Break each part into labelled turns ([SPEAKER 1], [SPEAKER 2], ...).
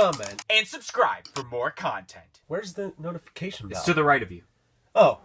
[SPEAKER 1] comment,
[SPEAKER 2] and subscribe for more content.
[SPEAKER 1] Where's the notification bell?
[SPEAKER 2] It's to the right of you.
[SPEAKER 1] Oh.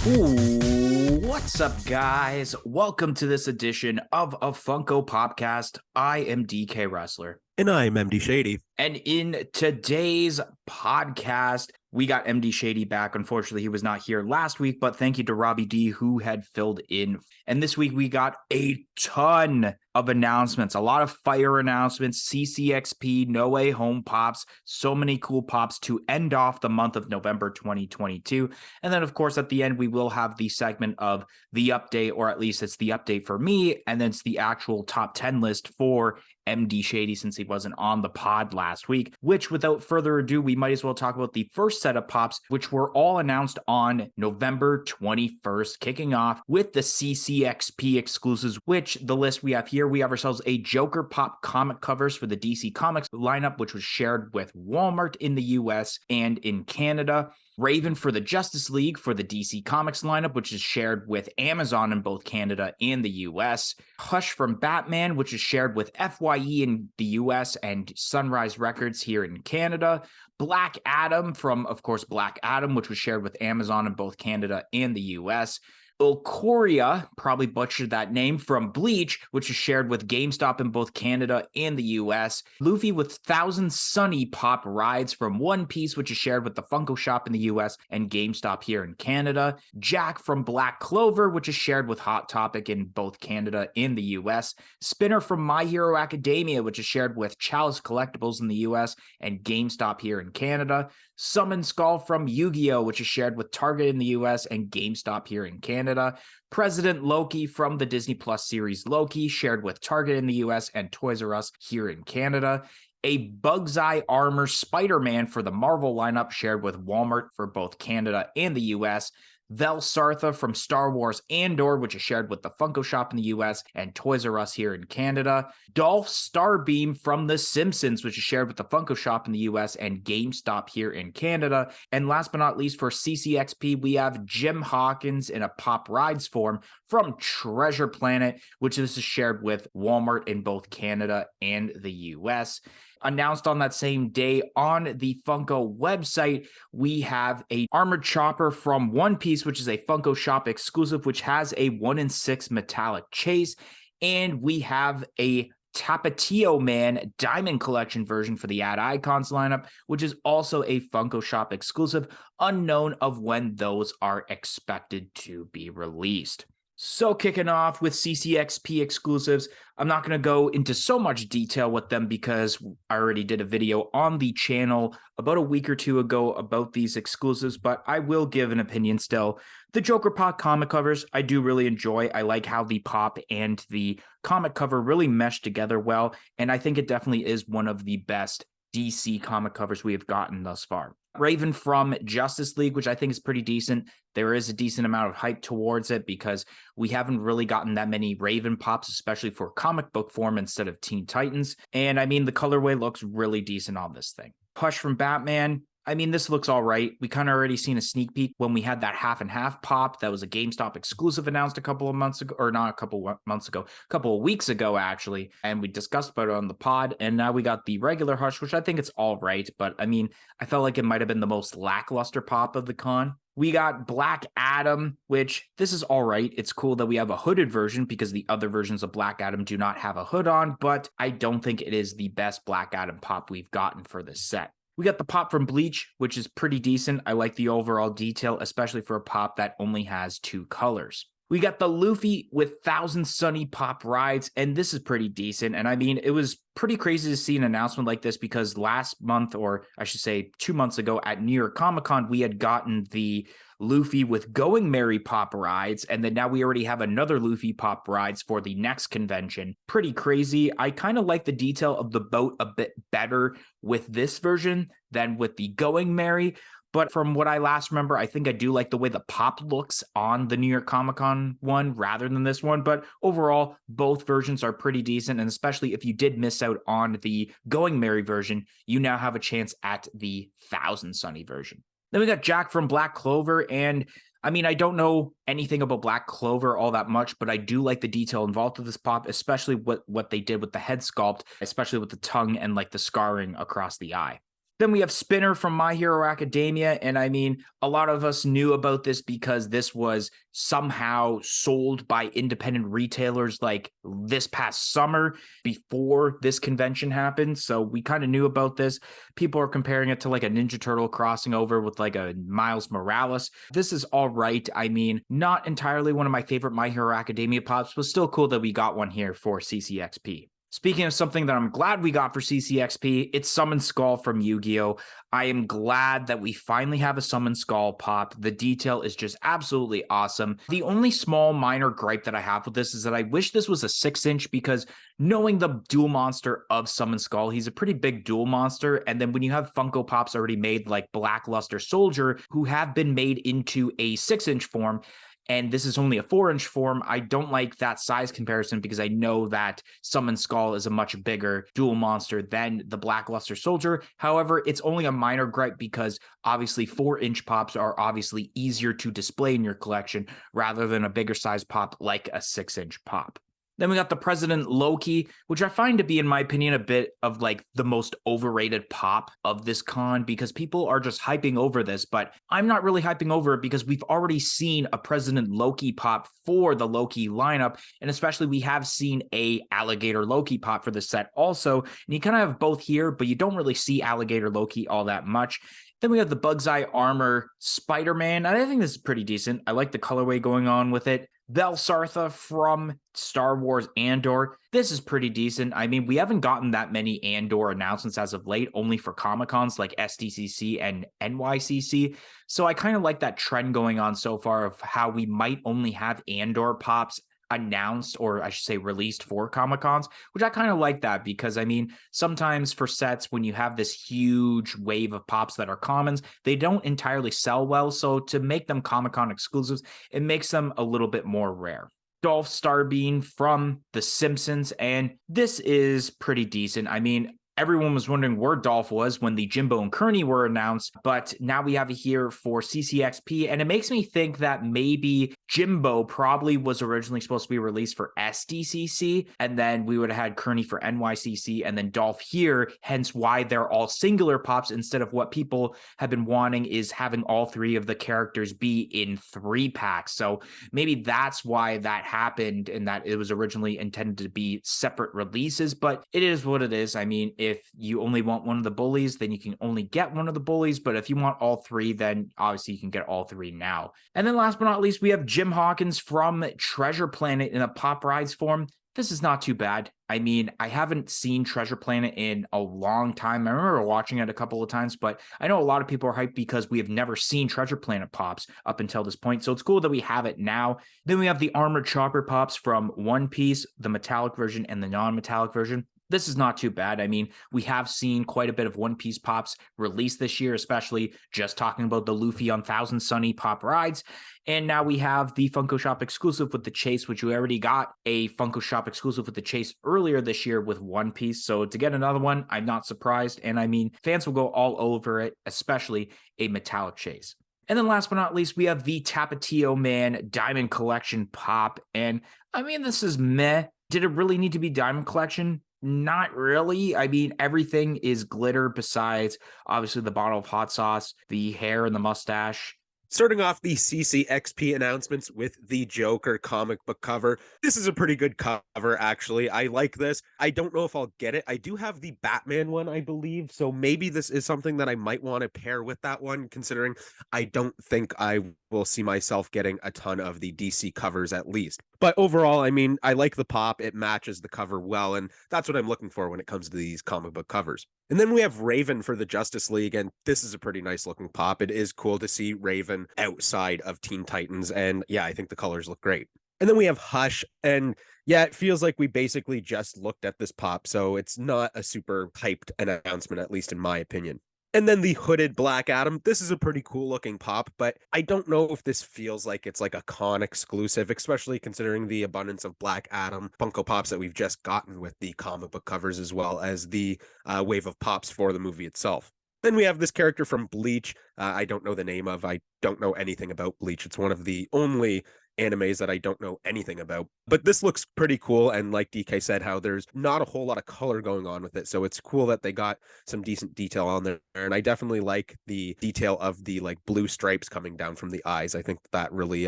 [SPEAKER 3] Ooh, what's up, guys? Welcome to this edition of a Funko Popcast. I am DK Wrestler.
[SPEAKER 1] And I'm MD Shady.
[SPEAKER 3] And in today's podcast, we got MD Shady back. Unfortunately, he was not here last week, but thank you to Robbie D, who had filled in. And this week, we got a ton of announcements, a lot of fire announcements, CCXP, No Way Home pops, so many cool pops to end off the month of November 2022. And then, of course, at the end, we will have the segment of the update, or at least it's the update for me, and then it's the actual top 10 list for MD Shady since he wasn't on the pod last week, which without further ado, we might as well talk about the first set of pops, which were all announced on November 21st, kicking off with the CCXP exclusives, which the list we have here, we have ourselves a Joker Pop comic covers for the DC Comics lineup, which was shared with Walmart in the US and in Canada. Raven for the Justice League for the DC Comics lineup, which is shared with Amazon in both Canada and the US. Hush from Batman, which is shared with FYE in the US and Sunrise Records here in Canada. Black Adam from, of course, Black Adam, which was shared with Amazon in both Canada and the US. Ilkoria, probably butchered that name, from Bleach, which is shared with GameStop in both Canada and the US. Luffy with Thousand Sunny Pop rides from One Piece, which is shared with the Funko Shop in the US and GameStop here in Canada. Jack from Black Clover, which is shared with Hot Topic in both Canada and the US. Spinner from My Hero Academia, which is shared with Chalice Collectibles in the US and GameStop here in Canada. Summon Skull from Yu-Gi-Oh!, which is shared with Target in the US and GameStop here in Canada. President Loki from the Disney Plus series Loki, shared with Target in the US and Toys R Us here in Canada. A Bug's Eye Armor Spider-Man for the Marvel lineup, shared with Walmart for both Canada and the US. Vel Sartha from Star Wars Andor, which is shared with the Funko Shop in the US and Toys R Us here in Canada. Dolph Starbeam from The Simpsons, which is shared with the Funko Shop in the US and GameStop here in Canada. And last but not least, for CCXP, we have Jim Hawkins in a Pop Rides form from Treasure Planet, which this is shared with Walmart in both Canada and the US. Announced on that same day on the Funko website, we have a Armored Chopper from One Piece, which is a Funko Shop exclusive, which has a 1-in-6 metallic chase. And we have a Tapatio Man Diamond Collection version for the Ad Icons lineup, which is also a Funko Shop exclusive, unknown of when those are expected to be released. So kicking off with CCXP exclusives, I'm not going to go into so much detail with them because I already did a video on the channel about a week or two ago about these exclusives, but I will give an opinion still. The Joker Pop comic covers, I do really enjoy. I like how the pop and the comic cover really mesh together well, and I think it definitely is one of the best DC comic covers we have gotten thus far. Raven from Justice League, which I think is pretty decent. There is a decent amount of hype towards it because we haven't really gotten that many Raven pops, especially for comic book form instead of Teen Titans. And I mean, the colorway looks really decent on this thing. Hush from Batman. I mean, this looks all right. We kind of already seen a sneak peek when we had that half and half pop. That was a GameStop exclusive announced a couple of months ago, or not a couple of months ago, a couple of weeks ago, actually. And we discussed about it on the pod. And now we got the regular Hush, which I think it's all right. But I mean, I felt like it might have been the most lackluster pop of the con. We got Black Adam, which this is all right. It's cool that we have a hooded version because the other versions of Black Adam do not have a hood on, but I don't think it is the best Black Adam pop we've gotten for this set. We got the pop from Bleach, which is pretty decent. I like the overall detail, especially for a pop that only has 2 colors. We got the Luffy with Thousand Sunny Pop rides, and this is pretty decent. And I mean, it was pretty crazy to see an announcement like this because last month, or I should say 2 months ago at New York Comic Con, we had gotten the Luffy with Going Merry Pop rides, and then now we already have another Luffy Pop rides for the next convention. Pretty crazy. I kind of like the detail of the boat a bit better with this version than with the Going Merry, But from what I last remember, I think I do like the way the pop looks on the New York Comic Con one rather than this one. But overall, both versions are pretty decent. And especially if you did miss out on the Going Merry version, you now have a chance at the Thousand Sunny version. Then we got Jack from Black Clover, and I mean, I don't know anything about Black Clover all that much, but I do like the detail involved with this pop, especially what they did with the head sculpt, especially with the tongue and like the scarring across the eye. Then we have Spinner from My Hero Academia, and I mean, a lot of us knew about this because this was somehow sold by independent retailers like this past summer before this convention happened, so we kind of knew about this. People are comparing it to like a Ninja Turtle crossing over with like a Miles Morales. This is all right. I mean, not entirely one of my favorite My Hero Academia pops, but still cool that we got one here for CCXP. Speaking of something that I'm glad we got for CCXP, it's Summon Skull from Yu-Gi-Oh! I am glad that we finally have a Summon Skull pop. The detail is just absolutely awesome. The only small minor gripe that I have with this is that I wish this was a 6-inch, because knowing the dual monster of Summon Skull, he's a pretty big dual monster. And then when you have Funko Pops already made like Black Luster Soldier, who have been made into a 6-inch form, and this is only a 4-inch form, I don't like that size comparison because I know that Summon Skull is a much bigger dual monster than the Black Luster Soldier. However, it's only a minor gripe because obviously 4-inch pops are obviously easier to display in your collection rather than a bigger size pop like a 6-inch pop. Then we got the President Loki, which I find to be, in my opinion, a bit of like the most overrated pop of this con, because people are just hyping over this, but I'm not really hyping over it because we've already seen a President Loki pop for the Loki lineup, and especially we have seen a Alligator Loki pop for the set also, and you kind of have both here, but you don't really see Alligator Loki all that much. Then we have the Bug's Eye Armor Spider-Man, and I think this is pretty decent. I like the colorway going on with it. Belsartha from Star Wars Andor. This is pretty decent. I mean, we haven't gotten that many Andor announcements as of late, only for Comic-Cons like SDCC and NYCC. So I kind of like that trend going on so far of how we might only have Andor pops announced, or I should say released for Comic-Cons, which I kind of like that because, I mean, sometimes for sets, when you have this huge wave of pops that are commons, they don't entirely sell well. So to make them Comic-Con exclusives, it makes them a little bit more rare. Dolph Starbeam from The Simpsons, and this is pretty decent. I mean, everyone was wondering where Dolph was when the Jimbo and Kearney were announced, but now we have it here for CCXP, and it makes me think that maybe Jimbo probably was originally supposed to be released for SDCC, and then we would have had Kearney for NYCC, and then Dolph here, hence why they're all singular pops instead of what people have been wanting is having all three of the characters be in 3-packs. So maybe that's why that happened, and that it was originally intended to be separate releases, but it is what it is. I mean, if you only want one of the bullies, then you can only get one of the bullies. But if you want all three, then obviously you can get all three now. And then last but not least, we have Jim Hawkins from Treasure Planet in a Pop Rides form. This is not too bad. I mean, I haven't seen Treasure Planet in a long time. I remember watching it a couple of times, but I know a lot of people are hyped because we have never seen Treasure Planet pops up until this point. So it's cool that we have it now. Then we have the Armored Chopper pops from One Piece, the metallic version and the non-metallic version. This is not too bad. I mean, we have seen quite a bit of One Piece pops released this year, especially just talking about the Luffy on Thousand Sunny pop rides. And now we have the Funko Shop exclusive with the Chase, which we already got a Funko Shop exclusive with the Chase earlier this year with One Piece. So to get another one, I'm not surprised. And I mean, fans will go all over it, especially a metallic Chase. And then last but not least, we have the Tapatio Man Diamond Collection pop. And I mean, this is meh. Did it really need to be Diamond Collection? Not really. I mean, everything is glitter besides obviously the bottle of hot sauce, the hair and the mustache.
[SPEAKER 1] Starting off the CCXP announcements with the Joker comic book cover. This is a pretty good cover, actually. I like this. I don't know if I'll get it. I do have the Batman one, I believe, so maybe this is something that I might want to pair with that one, considering I don't think I will see myself getting a ton of the DC covers at least. But overall, I mean, I like the pop. It matches the cover well, and that's what I'm looking for when it comes to these comic book covers. And then we have Raven for the Justice League, and this is a pretty nice looking pop. It is cool to see Raven outside of Teen Titans, and yeah, I think the colors look great. And then we have Hush, and yeah, it feels like we basically just looked at this pop, so it's not a super hyped announcement, at least in my opinion. And then the hooded Black Adam. This is a pretty cool looking pop, but I don't know if this feels like it's like a con exclusive, especially considering the abundance of Black Adam Funko Pops that we've just gotten with the comic book covers as well as the wave of pops for the movie itself. Then we have this character from Bleach. I don't know the name of. I don't know anything about Bleach. It's one of the only animes that I don't know anything about. But this looks pretty cool. And like DK said, how there's not a whole lot of color going on with it. So it's cool that they got some decent detail on there. And I definitely like the detail of the like blue stripes coming down from the eyes. I think that really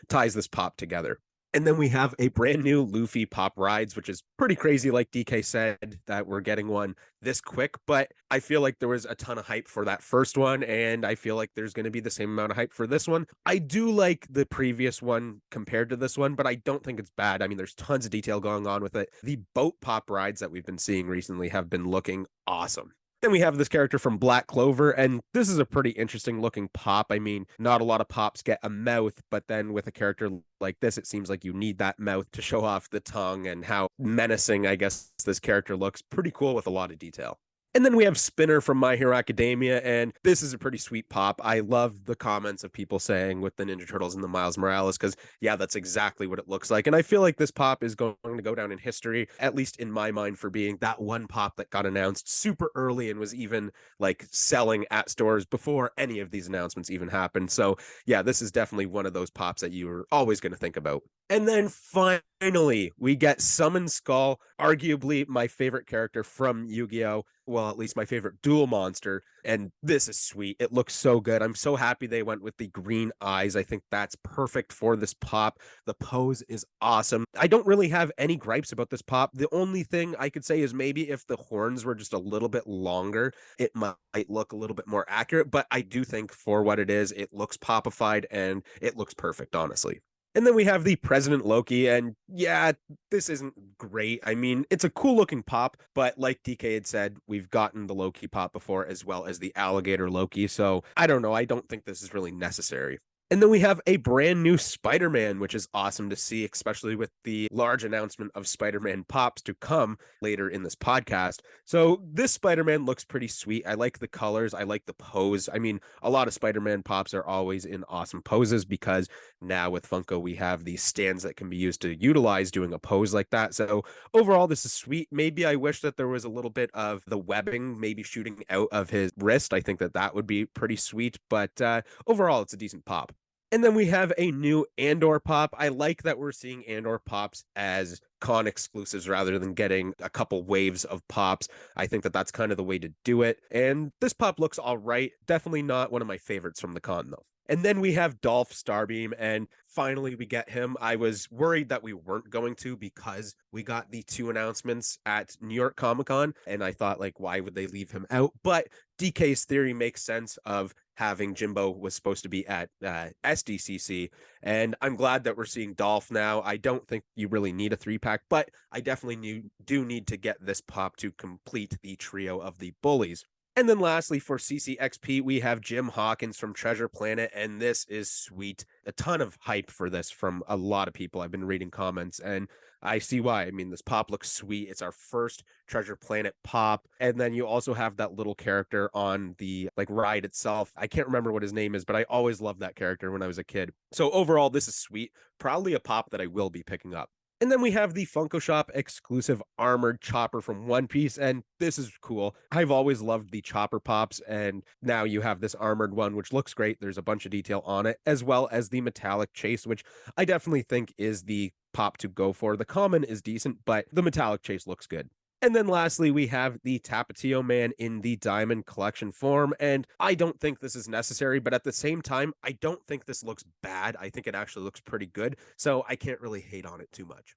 [SPEAKER 1] ties this pop together. And then we have a brand new Luffy Pop Rides, which is pretty crazy, like DK said, that we're getting one this quick. But I feel like there was a ton of hype for that first one, and I feel like there's going to be the same amount of hype for this one. I do like the previous one compared to this one, but I don't think it's bad. I mean, there's tons of detail going on with it. The boat Pop Rides that we've been seeing recently have been looking awesome. Then we have this character from Black Clover, and this is a pretty interesting looking pop. I mean, not a lot of pops get a mouth, but then with a character like this, it seems like you need that mouth to show off the tongue and how menacing, I guess, this character looks. Pretty cool with a lot of detail. And then we have Spinner from My Hero Academia, and this is a pretty sweet pop. I love the comments of people saying with the Ninja Turtles and the Miles Morales, because, yeah, that's exactly what it looks like. And I feel like this pop is going to go down in history, at least in my mind, for being that one pop that got announced super early and was even like selling at stores before any of these announcements even happened. So, yeah, this is definitely one of those pops that you are always going to think about. And then finally, we get Summon Skull, arguably my favorite character from Yu-Gi-Oh! Well, at least my favorite dual monster. And this is sweet. It looks so good. I'm so happy they went with the green eyes. I think that's perfect for this pop. The pose is awesome. I don't really have any gripes about this pop. The only thing I could say is maybe if the horns were just a little bit longer, it might look a little bit more accurate. But I do think for what it is, it looks popified and it looks perfect, honestly. And then we have the President Loki, and yeah, this isn't great. I mean, it's a cool looking pop, but like DK had said, we've gotten the Loki pop before as well as the alligator Loki. So I don't know. I don't think this is really necessary. And then we have a brand new Spider-Man, which is awesome to see, especially with the large announcement of Spider-Man pops to come later in this podcast. So this Spider-Man looks pretty sweet. I like the colors. I like the pose. I mean, a lot of Spider-Man pops are always in awesome poses because now with Funko, we have these stands that can be used to utilize doing a pose like that. So overall, this is sweet. Maybe I wish that there was a little bit of the webbing maybe shooting out of his wrist. I think that that would be pretty sweet, but overall, it's a decent pop. And then we have a new Andor pop. I like that we're seeing Andor pops as con exclusives rather than getting a couple waves of pops. I think that that's kind of the way to do it. And this pop looks all right. Definitely not one of my favorites from the con, though. And then we have Dolph Starbeam, and finally we get him. I was worried that we weren't going to because we got the two announcements at New York Comic Con, and I thought, like, why would they leave him out? But DK's theory makes sense of having Jimbo was supposed to be at SDCC, and I'm glad that we're seeing Dolph now. I don't think you really need a 3-pack, but I definitely do need to get this pop to complete the trio of the bullies. And then lastly, for CCXP, we have Jim Hawkins from Treasure Planet, and this is sweet. A ton of hype for this from a lot of people. I've been reading comments, and I see why. I mean, this pop looks sweet. It's our first Treasure Planet pop. And then you also have that little character on the like ride itself. I can't remember what his name is, but I always loved that character when I was a kid. So overall, this is sweet. Probably a pop that I will be picking up. And then we have the Funko Shop exclusive armored Chopper from One Piece, and this is cool. I've always loved the Chopper pops, and now you have this armored one, which looks great. There's a bunch of detail on it, as well as the metallic Chase, which I definitely think is the pop to go for. The common is decent, but the metallic Chase looks good. And then lastly, we have the Tapatio Man in the Diamond Collection form. And I don't think this is necessary, but at the same time, I don't think this looks bad. I think it actually looks pretty good. So I can't really hate on it too much.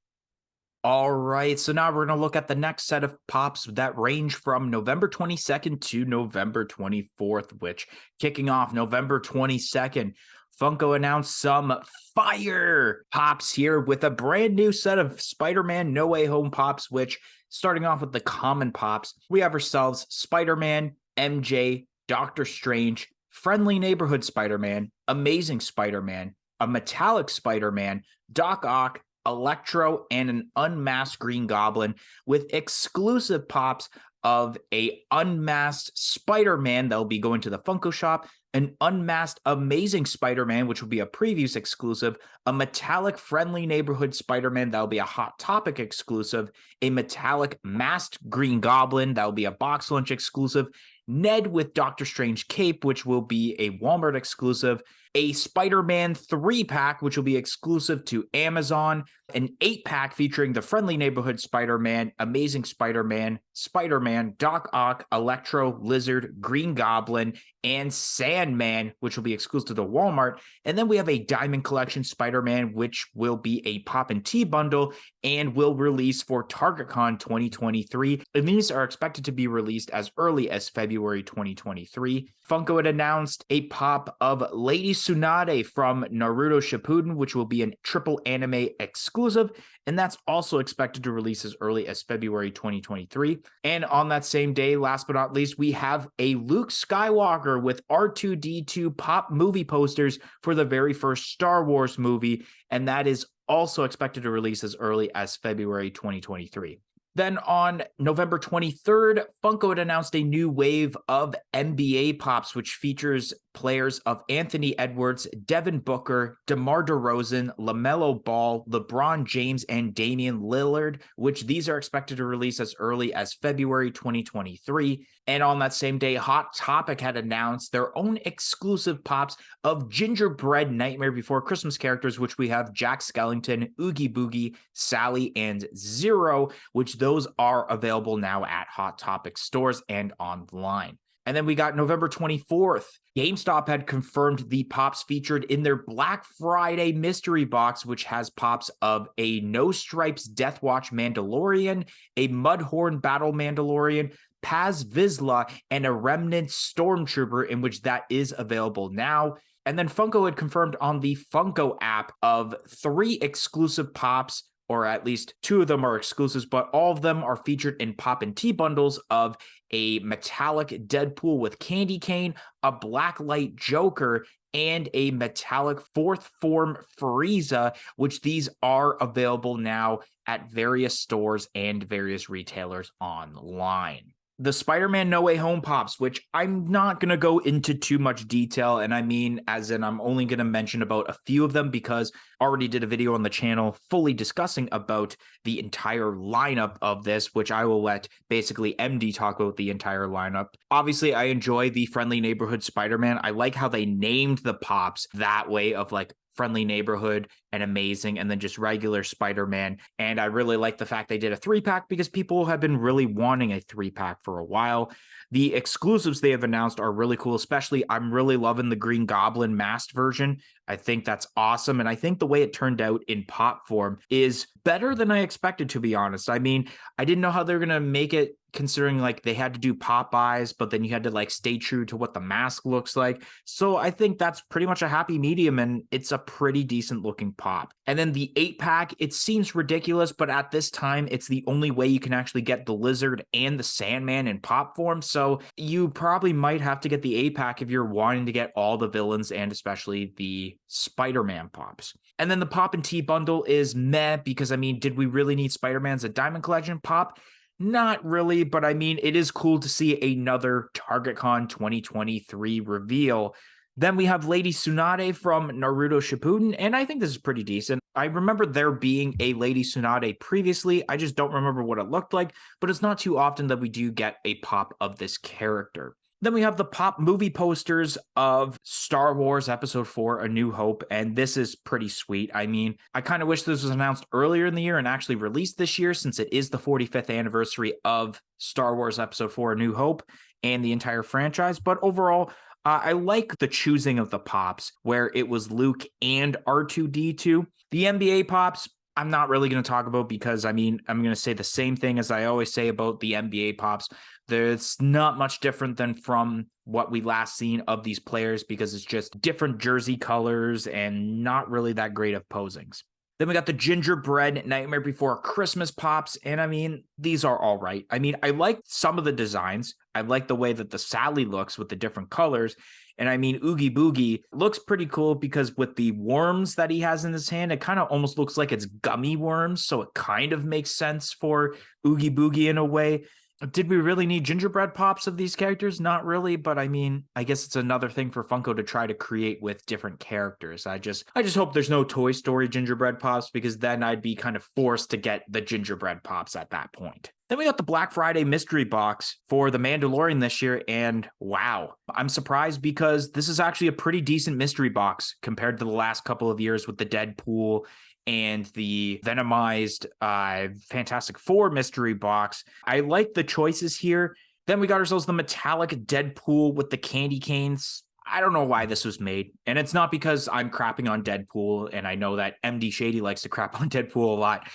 [SPEAKER 3] All right, so now we're going to look at the next set of pops that range from November 22nd to November 24th, which kicking off November 22nd, Funko announced some fire pops here with a brand new set of Spider-Man No Way Home pops, which starting off with the common pops, we have ourselves Spider-Man, MJ, Doctor Strange, Friendly Neighborhood Spider-Man, Amazing Spider-Man, a Metallic Spider-Man, Doc Ock, Electro, and an unmasked Green Goblin with exclusive pops of a unmasked Spider-Man that will be going to the Funko shop, an unmasked Amazing Spider-Man, which will be a previews exclusive, a metallic Friendly Neighborhood Spider-Man that will be a Hot Topic exclusive, a metallic masked Green Goblin that will be a box lunch exclusive, Ned with Doctor Strange cape, which will be a Walmart exclusive, a Spider-Man 3-pack, which will be exclusive to Amazon, an 8-pack featuring the Friendly Neighborhood Spider-Man, Amazing Spider-Man, Spider-Man, Doc Ock, Electro, Lizard, Green Goblin, and Sandman, which will be exclusive to the Walmart. And then we have a Diamond Collection Spider-Man, which will be a Pop and Tea bundle and will release for TargetCon 2023. And these are expected to be released as early as February 2023. Funko had announced a pop of Lady Tsunade from Naruto Shippuden, which will be a triple anime exclusive, and that's also expected to release as early as February 2023. And on that same day, last but not least, we have a Luke Skywalker with R2-D2 pop movie posters for the very first Star Wars movie, and that is also expected to release as early as February 2023. Then on November 23rd, Funko had announced a new wave of NBA Pops, which features players of Anthony Edwards, Devin Booker, DeMar DeRozan, LaMelo Ball, LeBron James, and Damian Lillard, which these are expected to release as early as February 2023. And on that same day, Hot Topic had announced their own exclusive pops of Gingerbread Nightmare Before Christmas characters, which we have Jack Skellington, Oogie Boogie, Sally, and Zero, which those are available now at Hot Topic stores and online. And then we got November 24th. GameStop had confirmed the pops featured in their Black Friday mystery box, which has pops of a No Stripes Deathwatch Mandalorian, a Mudhorn Battle Mandalorian, Paz Vizsla, and a Remnant Stormtrooper, in which that is available now. And then Funko had confirmed on the Funko app of 3 exclusive pops, or at least 2 of them are exclusives, but all of them are featured in Pop and Tea bundles of a metallic Deadpool with candy cane, a blacklight Joker, and a metallic fourth form Frieza, which these are available now at various stores and various retailers online. The Spider-Man No Way Home pops, which I'm not going to go into too much detail, and I mean, as in I'm only going to mention about a few of them because I already did a video on the channel fully discussing about the entire lineup of this, which I will let basically MD talk about the entire lineup. Obviously, I enjoy the Friendly Neighborhood Spider-Man. I like how they named the pops that way of like Friendly Neighborhood and Amazing, and then just regular Spider-Man. And I really like the fact they did a 3-pack because people have been really wanting a 3-pack for a while. The exclusives they have announced are really cool, especially I'm really loving the Green Goblin masked version. I think that's awesome. And I think the way it turned out in pop form is better than I expected, to be honest. I mean, I didn't know how they were going to make it, considering like they had to do pop eyes, but then you had to like stay true to what the mask looks like. So I think that's pretty much a happy medium, and it's a pretty decent looking pop. And then the 8-pack, it seems ridiculous, but at this time, it's the only way you can actually get the Lizard and the Sandman in pop form. So you probably might have to get the 8-pack if you're wanting to get all the villains and especially the Spider-Man pops. And then the Pop and Tea bundle is meh, because I mean, did we really need Spider-Man's a Diamond Collection pop? Not really, but I mean, it is cool to see another TargetCon 2023 reveal. Then we have Lady Tsunade from Naruto Shippuden, and I think this is pretty decent. I remember there being a Lady Tsunade previously. I just don't remember what it looked like, but it's not too often that we do get a pop of this character. Then we have the pop movie posters of Star Wars Episode 4, A New Hope, and this is pretty sweet. I mean, I kind of wish this was announced earlier in the year and actually released this year, since it is the 45th anniversary of Star Wars Episode 4, A New Hope, and the entire franchise. But overall, I like the choosing of the pops, where it was Luke and R2-D2. The NBA pops, I'm not really going to talk about because, I mean, I'm going to say the same thing as I always say about the NBA pops. There's not much different than from what we last seen of these players, because it's just different jersey colors and not really that great of posings. Then we got the Gingerbread Nightmare Before Christmas pops, and I mean, these are all right. I mean, I like some of the designs. I like the way that the Sally looks with the different colors. And I mean, Oogie Boogie looks pretty cool because with the worms that he has in his hand, it kind of almost looks like it's gummy worms. So it kind of makes sense for Oogie Boogie in a way. Did we really need gingerbread pops of these characters? Not really, but I mean, I guess it's another thing for Funko to try to create with different characters. I just hope there's no Toy Story gingerbread pops, because then I'd be kind of forced to get the gingerbread pops at that point. Then we got the Black Friday mystery box for The Mandalorian this year, and wow, I'm surprised because this is actually a pretty decent mystery box compared to the last couple of years with the Deadpool and the Venomized Fantastic Four mystery box. I like the choices here. Then we got ourselves the metallic Deadpool with the candy canes. I don't know why this was made. And it's not because I'm crapping on Deadpool. And I know that MD Shady likes to crap on Deadpool a lot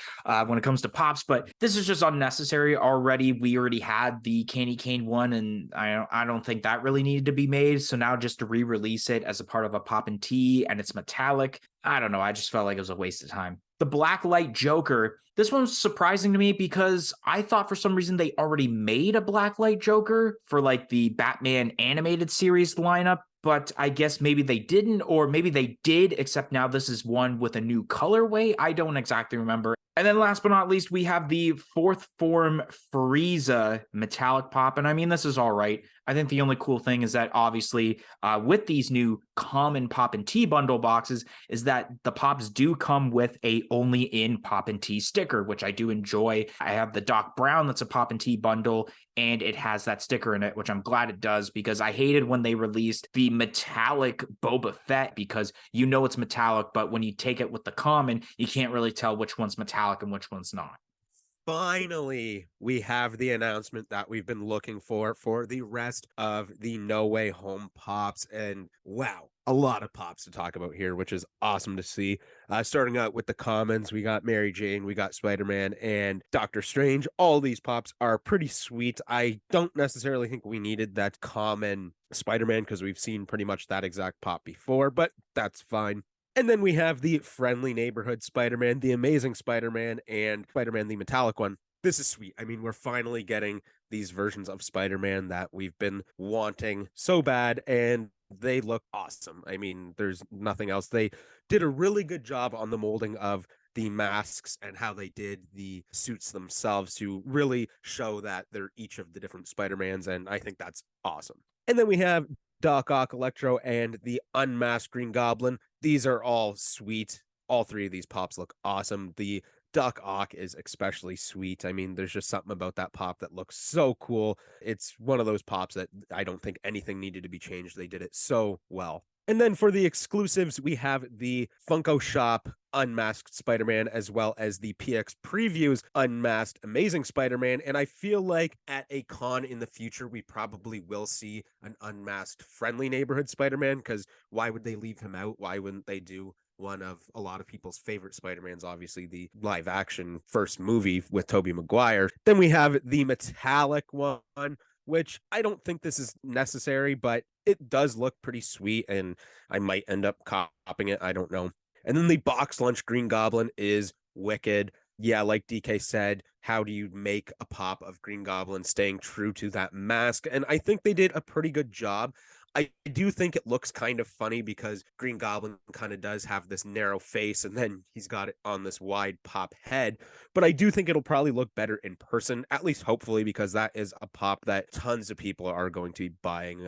[SPEAKER 3] when it comes to pops, but this is just unnecessary already. We already had the candy cane one, and I don't think that really needed to be made. So now just to re-release it as a part of a pop and tea, and it's metallic, I don't know. I just felt like it was a waste of time. The Blacklight Joker. This one was surprising to me because I thought for some reason they already made a Blacklight Joker for like the Batman animated series lineup, but I guess maybe they didn't, or maybe they did, except now this is one with a new colorway. I don't exactly remember. And then last but not least, we have the fourth form Frieza metallic pop. And I mean, this is all right. I think the only cool thing is that obviously with these new common pop and tea bundle boxes is that the pops do come with a only in pop and tea sticker, which I do enjoy. I have the Doc Brown that's a pop and tea bundle, and it has that sticker in it, which I'm glad it does, because I hated when they released the metallic Boba Fett, because you know it's metallic, but when you take it with the common, you can't really tell which one's metallic and which one's not.
[SPEAKER 1] Finally, we have the announcement that we've been looking for the rest of the No Way Home pops. And wow, a lot of pops to talk about here, which is awesome to see. Starting out with the commons, we got Mary Jane, we got Spider-Man, and Doctor Strange. All these pops are pretty sweet. I don't necessarily think we needed that common Spider-Man because we've seen pretty much that exact pop before, but that's fine. And then we have the friendly neighborhood Spider-Man, the amazing Spider-Man, and Spider-Man the metallic one. This is sweet. I mean, we're finally getting these versions of Spider-Man that we've been wanting so bad, and they look awesome. I mean, there's nothing else. They did a really good job on the molding of the masks and how they did the suits themselves to really show that they're each of the different Spider-Mans, and I think that's awesome. And then we have Doc Ock, Electro, and the unmasked Green Goblin. These are all sweet. All three of these pops look awesome. The Doc Ock is especially sweet. I mean, there's just something about that pop that looks so cool. It's one of those pops that I don't think anything needed to be changed. They did it so well. And then for the exclusives, we have the Funko Shop Unmasked Spider-Man, as well as the PX Previews Unmasked Amazing Spider-Man. And I feel like at a con in the future, we probably will see an unmasked Friendly Neighborhood Spider-Man, because why would they leave him out? Why wouldn't they do one of a lot of people's favorite Spider-Mans, obviously the live action first movie with Tobey Maguire? Then we have the metallic one, which I don't think this is necessary, but it does look pretty sweet, and I might end up copping it. I don't know. And then the box lunch Green Goblin is wicked. Yeah, like DK said, how do you make a pop of Green Goblin staying true to that mask? And I think they did a pretty good job. I do think it looks kind of funny because Green Goblin kind of does have this narrow face, and then he's got it on this wide pop head. But I do think it'll probably look better in person, at least hopefully, because that is a pop that tons of people are going to be buying.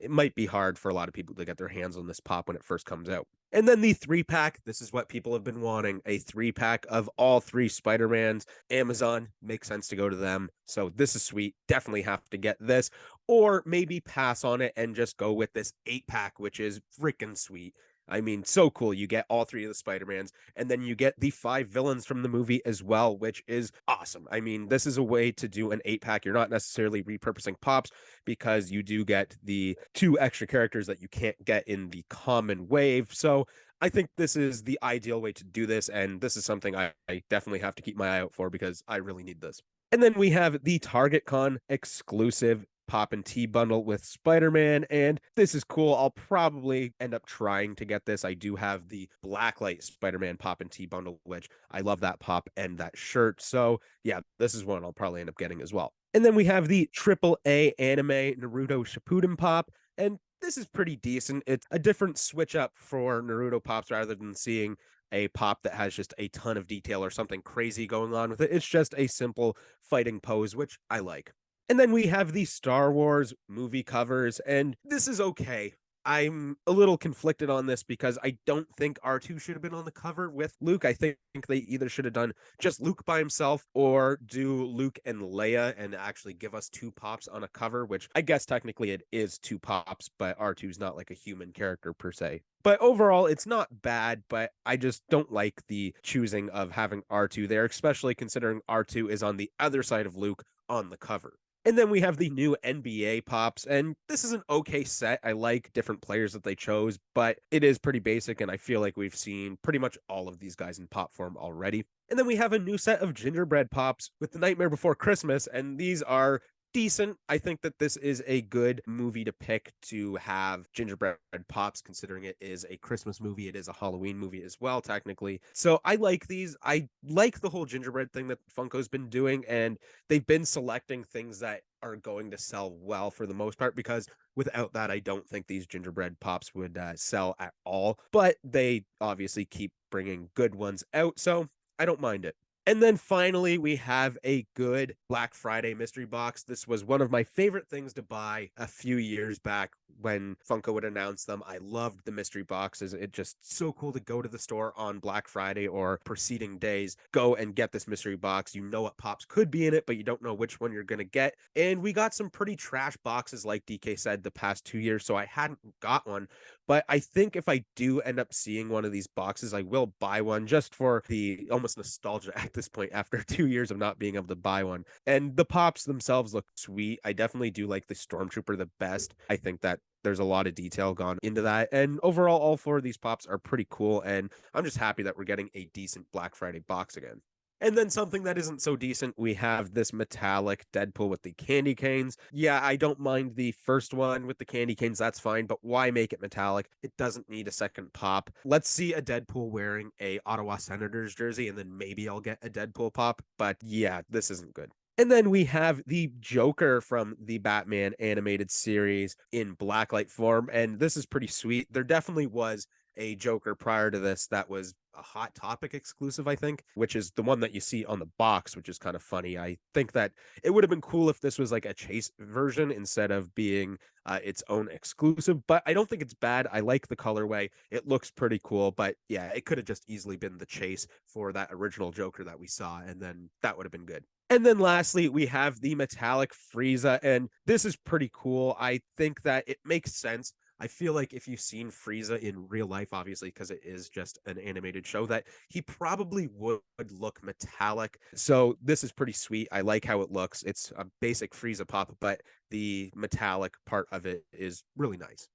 [SPEAKER 1] It might be hard for a lot of people to get their hands on this pop when it first comes out. And then the 3-pack, this is what people have been wanting, a 3-pack of all 3 Spider-Mans. Amazon, makes sense to go to them. So this is sweet. Definitely have to get this. Or maybe pass on it and just go with this 8-pack, which is freaking sweet. I mean, so cool. You get all 3 of the Spider-Mans, and then you get the 5 villains from the movie as well, which is awesome. I mean, this is a way to do an 8-pack. You're not necessarily repurposing pops, because you do get the 2 extra characters that you can't get in the common wave. So I think this is the ideal way to do this, and this is something I definitely have to keep my eye out for, because I really need this. And then we have the Target Con exclusive Pop and Tea bundle with Spider-Man, and this is cool. I'll probably end up trying to get this. I do have the Blacklight Spider-Man Pop and Tea bundle, which I love that pop and that shirt. So yeah, this is one I'll probably end up getting as well. And then we have the AAA anime Naruto Shippuden pop, and this is pretty decent. It's a different switch up for Naruto pops rather than seeing a pop that has just a ton of detail or something crazy going on with it. It's just a simple fighting pose, which I like. And then we have the Star Wars movie covers, and this is okay. I'm a little conflicted on this because I don't think R2 should have been on the cover with Luke. I think they either should have done just Luke by himself or do Luke and Leia and actually give us two pops on a cover, which I guess technically it is two pops, but R2 is not like a human character per se. But overall, it's not bad, but I just don't like the choosing of having R2 there, especially considering R2 is on the other side of Luke on the cover. And then we have the new NBA pops, and this is an okay set. I like different players that they chose, but it is pretty basic, and I feel like we've seen pretty much all of these guys in pop form already. And then we have a new set of gingerbread pops with The Nightmare Before Christmas, and these are decent. I think that this is a good movie to pick to have gingerbread pops, considering it is a Christmas movie. It is a Halloween movie as well, technically. So I like these. I like the whole gingerbread thing that Funko's been doing, and they've been selecting things that are going to sell well for the most part, because without that, I don't think these gingerbread pops would sell at all. But they obviously keep bringing good ones out, so I don't mind it. And then finally, we have a good Black Friday mystery box. This was one of my favorite things to buy a few years back when Funko would announce them. I loved the mystery boxes. It just so cool to go to the store on Black Friday or preceding days, go and get this mystery box. You know what pops could be in it, but you don't know which one you're going to get. And we got some pretty trash boxes, like DK said, the past 2 years, so I hadn't got one. But I think if I do end up seeing one of these boxes, I will buy one just for the almost nostalgia at this point after 2 years of not being able to buy one. And the pops themselves look sweet. I definitely do like the Stormtrooper the best. I think that there's a lot of detail gone into that. And overall, all four of these pops are pretty cool. And I'm just happy that we're getting a decent Black Friday box again. And then something that isn't so decent, we have this metallic Deadpool with the candy canes. Yeah, I don't mind the first one with the candy canes, that's fine, but why make it metallic? It doesn't need a second pop. Let's see a Deadpool wearing a Ottawa Senators jersey, and then maybe I'll get a Deadpool pop. But yeah, this isn't good. And then we have the Joker from the Batman animated series in blacklight form, and this is pretty sweet. There definitely was a Joker prior to this that was a Hot Topic exclusive, I think, which is the one that you see on the box, which is kind of funny. I think that it would have been cool if this was like a Chase version instead of being its own exclusive, but I don't think it's bad. I like the colorway. It looks pretty cool, but yeah, it could have just easily been the Chase for that original Joker that we saw, and then that would have been good. And then lastly, we have the metallic Frieza, and this is pretty cool. I think that it makes sense. I feel like if you've seen Frieza in real life, obviously, because it is just an animated show, that he probably would look metallic. So this is pretty sweet. I like how it looks. It's a basic Frieza pop, but the metallic part of it is really nice.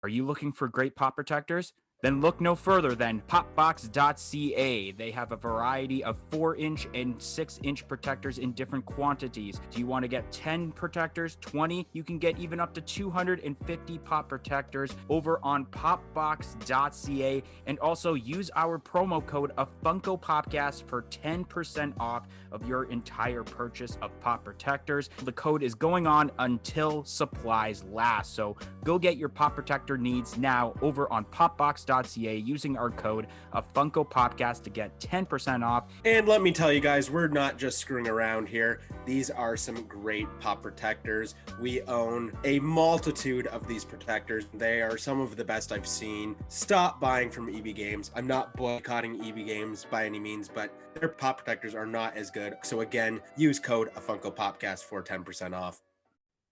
[SPEAKER 3] Are you looking for great pop protectors? Then look no further than popbox.ca. They have a variety of 4-inch and 6-inch protectors in different quantities. Do you want to get 10 protectors, 20? You can get even up to 250 pop protectors over on popbox.ca. And also use our promo code of Funko Popcast for 10% off of your entire purchase of pop protectors. The code is going on until supplies last. So go get your pop protector needs now over on popbox.ca using our code of Funko Popcast to get 10% off.
[SPEAKER 1] And let me tell you guys, we're not just screwing around here. These are some great pop protectors. We own a multitude of these protectors. They are some of the best I've seen. Stop buying from EB Games. I'm not boycotting EB Games by any means, but their pop protectors are not as good. So again, use code of Funko Popcast for 10% off.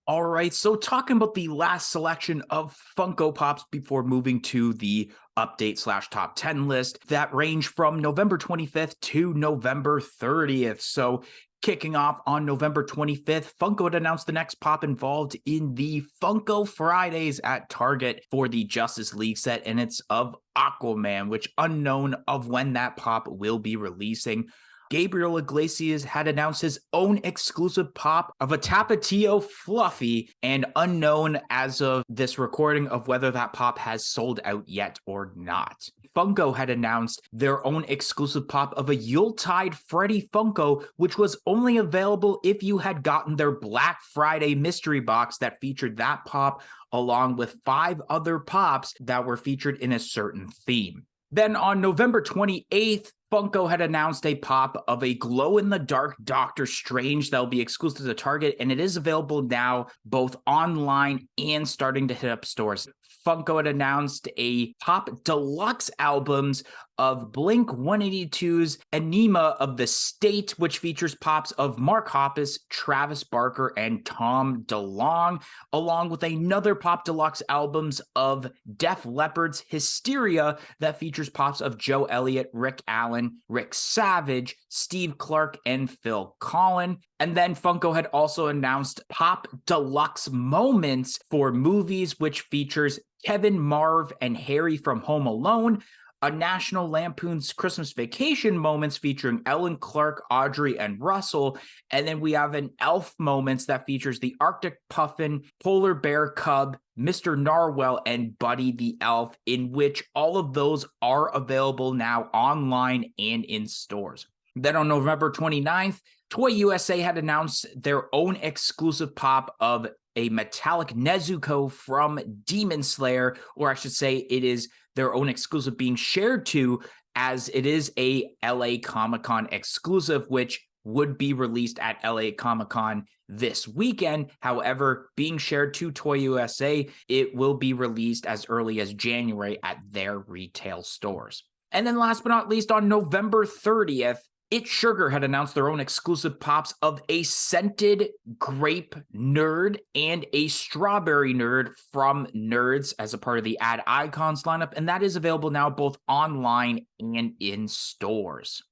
[SPEAKER 3] All right, so talking about the last selection of Funko Pops before moving to the update/top 10 list that range from November 25th to November 30th. So kicking off on November 25th, Funko had announced the next pop involved in the Funko Fridays at Target for the Justice League set, and it's of Aquaman, which unknown of when that pop will be releasing. Gabriel Iglesias had announced his own exclusive pop of a Tapatio Fluffy, and unknown as of this recording of whether that pop has sold out yet or not. Funko had announced their own exclusive pop of a Yuletide Freddy Funko, which was only available if you had gotten their Black Friday mystery box that featured that pop, along with 5 other pops that were featured in a certain theme. Then on November 28th, Funko had announced a pop of a glow-in-the-dark Doctor Strange that will be exclusive to Target, and it is available now both online and starting to hit up stores. Funko had announced a pop deluxe albums of Blink-182's Enema of the State, which features pops of Mark Hoppus, Travis Barker, and Tom DeLonge, along with another pop deluxe albums of Def Leppard's Hysteria that features pops of Joe Elliott, Rick Allen, Rick Savage, Steve Clark, and Phil Collin. And then Funko had also announced pop deluxe moments for movies, which features Kevin, Marv, and Harry from Home Alone, a National Lampoon's Christmas Vacation moments featuring Ellen Clark, Audrey, and Russell. And then we have an Elf moments that features the Arctic Puffin, Polar Bear Cub, Mr. Narwhal, and Buddy the Elf, in which all of those are available now online and in stores. Then on November 29th, Toy USA had announced their own exclusive pop of a metallic Nezuko from Demon Slayer, or I should say it is their own exclusive being shared to, as it is a LA Comic-Con exclusive, which would be released at LA Comic-Con this weekend. However, being shared to Toy USA, it will be released as early as January at their retail stores. And then last but not least, on November 30th, It Sugar had announced their own exclusive pops of a scented grape nerd and a strawberry nerd from Nerds as a part of the Ad Icons lineup, and that is available now both online and in stores.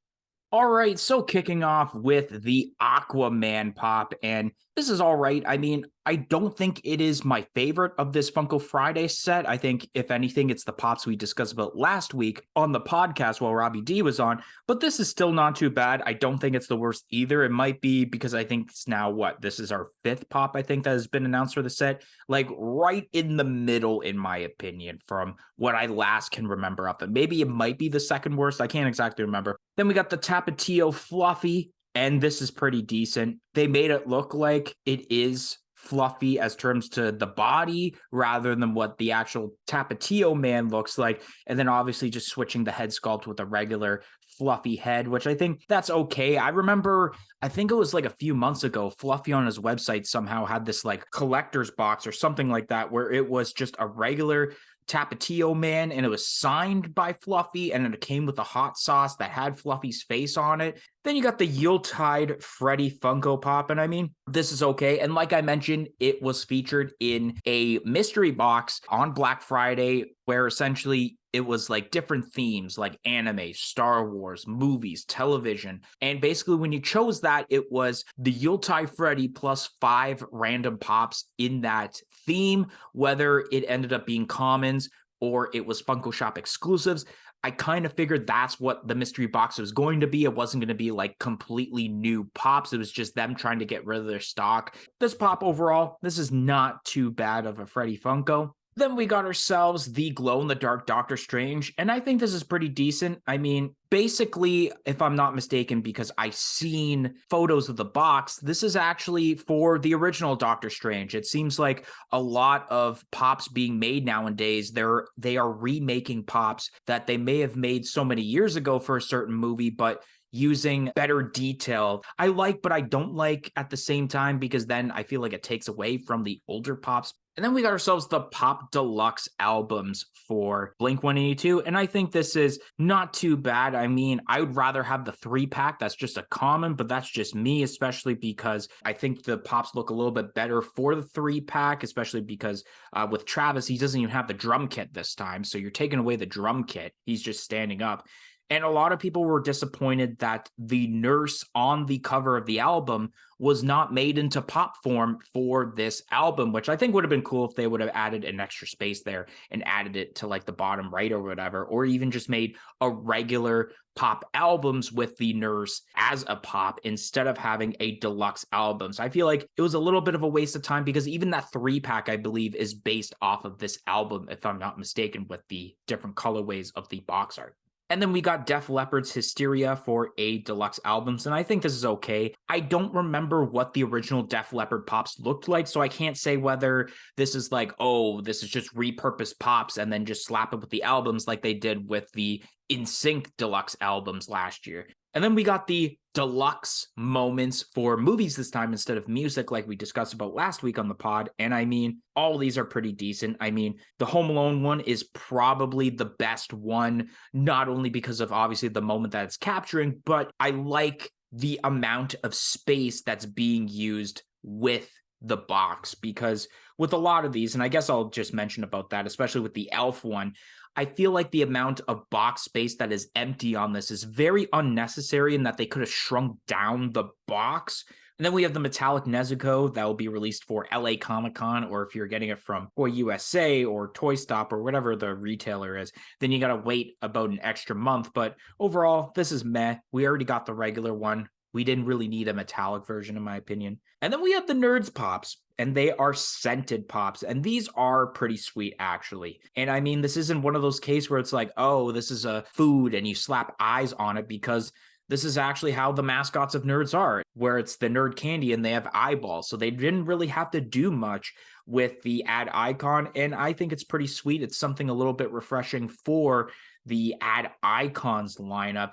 [SPEAKER 3] All right, so kicking off with the Aquaman pop, and this is all right. I mean, I don't think it is my favorite of this Funko Friday set. I think, if anything, it's the pops we discussed about last week on the podcast while Robbie D was on, but this is still not too bad. I don't think it's the worst either. It might be because I think it's now, this is our fifth pop, I think, that has been announced for the set, like right in the middle, in my opinion, from what I last can remember of it. Maybe it might be the second worst. I can't exactly remember. Then we got the Tapatio Fluffy, and this is pretty decent. They made it look like it is fluffy as terms to the body rather than what the actual Tapatio man looks like. And then obviously just switching the head sculpt with a regular fluffy head, which I think that's okay. I remember, I think it was like a few months ago, Fluffy on his website somehow had this like collector's box or something like that, where it was just a regular Tapatio man and it was signed by Fluffy, and it came with a hot sauce that had Fluffy's face on it. Then you got the Yuletide Freddy Funko Pop, and I mean, this is okay. And like I mentioned, it was featured in a mystery box on Black Friday, where essentially it was like different themes like anime, Star Wars, movies, television. And basically when you chose that, it was the Yuletide Freddy plus 5 random pops in that theme, whether it ended up being commons or it was Funko Shop exclusives. I kind of figured that's what the mystery box was going to be. It wasn't going to be like completely new pops. It was just them trying to get rid of their stock. This pop overall, this is not too bad of a Freddy Funko. Then we got ourselves the glow-in-the-dark Doctor Strange, and I think this is pretty decent. I mean, basically, if I'm not mistaken, because I've seen photos of the box, this is actually for the original Doctor Strange. It seems like a lot of pops being made nowadays, they are remaking pops that they may have made so many years ago for a certain movie, but using better detail. I like, but I don't like at the same time, because then I feel like it takes away from the older pops. And then we got ourselves the Pop Deluxe albums for Blink-182, and I think this is not too bad. I mean, I would rather have the 3-pack. That's just a common, but that's just me, especially because I think the pops look a little bit better for the 3-pack, especially because with Travis, he doesn't even have the drum kit this time, so you're taking away the drum kit. He's just standing up. And a lot of people were disappointed that the nurse on the cover of the album was not made into pop form for this album, which I think would have been cool if they would have added an extra space there and added it to like the bottom right or whatever, or even just made a regular pop albums with the nurse as a pop instead of having a deluxe album. So I feel like it was a little bit of a waste of time, because even that 3-pack, I believe, is based off of this album, if I'm not mistaken, with the different colorways of the box art. And then we got Def Leppard's Hysteria for a deluxe albums, and I think this is okay. I don't remember what the original Def Leppard pops looked like, so I can't say whether this is like, oh, this is just repurposed pops and then just slap it with the albums like they did with the NSYNC deluxe albums last year. And then we got the deluxe moments for movies this time instead of music, like we discussed about last week on the pod. And I mean, all these are pretty decent. I mean, the Home Alone one is probably the best one, not only because of obviously the moment that it's capturing, but I like the amount of space that's being used with the box, because with a lot of these, and I guess I'll just mention about that, especially with the Elf one, I feel like the amount of box space that is empty on this is very unnecessary, and that they could have shrunk down the box. And then we have the metallic Nezuko that will be released for LA Comic Con, or if you're getting it from Toy USA or Toy Stop or whatever the retailer is, then you got to wait about an extra month. But overall, this is meh. We already got the regular one. We didn't really need a metallic version, in my opinion. And then we have the Nerds Pops, and they are scented pops. And these are pretty sweet, actually. And I mean, this isn't one of those cases where it's like, oh, this is a food and you slap eyes on it, because this is actually how the mascots of nerds are, where it's the nerd candy and they have eyeballs. So they didn't really have to do much with the ad icon. And I think it's pretty sweet. It's something a little bit refreshing for the ad icons lineup.